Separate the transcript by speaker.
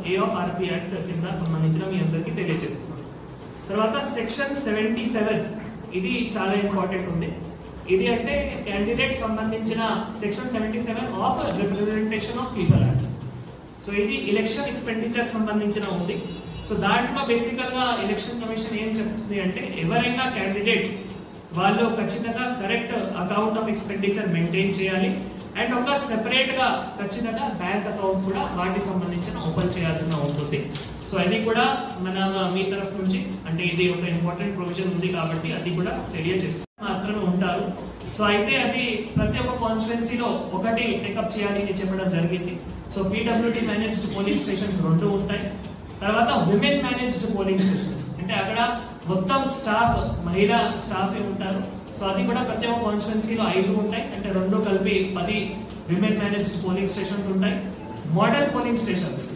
Speaker 1: A of RP act కింద సంబంధించిన మీ అందరికీ తెలియజేస్తున్నాను. తర్వాత సెక్షన్ 77 ఇది చాలా ఇంపార్టెంట్ ఉంది. ఇది అంటే క్యాండిడేట్ సంబంధించిన section 77 of representation of people act. So ఇది ఎలక్షన్ ఎక్స్పెండిచర్ సంబంధించిన ఉంది. సో దాంట్లో బేసికల్ గా ఎలక్షన్ కమిషన్ ఏం చెప్తుంది అంటే ఎవరైనా క్యాండిడేట్ వాళ్ళు ఖచ్చితంగా correct account of expenditure maintain చేయాలి అండ్ ఒక సెపరేట్ గా ఖచ్చితంగా బ్యాంక్ అకౌంట్ కూడా వాటికి సంబంధించిన ఓపెన్ చేయాల్సిన ఉంటుంది. సో అది కూడా మన మీ తరఫు నుంచి అంటే ఇది ఒక ఇంపార్టెంట్ ప్రొవిజన్ ఉంది కాబట్టి అది కూడా తెలియజేస్తూ మాత్రమే ఉంటారు. సో అయితే అది ప్రతి ఒక్క కాన్స్టిట్యున్సీలో ఒకటి టేకప్ చేయాలి అని చెప్పడం జరిగింది. So PWD managed polling stations 2 ఉంటాయి. తర్వాత విమెన్ మేనేజ్డ్ పోలింగ్ స్టేషన్స్ అంటే అక్కడ మొత్తం స్టాఫ్ మహిళా స్టాఫ్ ఉంటారు. సో అది కూడా ప్రతి ఒక్క కాన్స్టిట్యున్సీలో 5 ఉంటాయి. అంటే 2 కలిపి 10 విమెన్ మేనేజ్డ్ పోలింగ్ స్టేషన్స్ ఉంటాయి. Model polling stations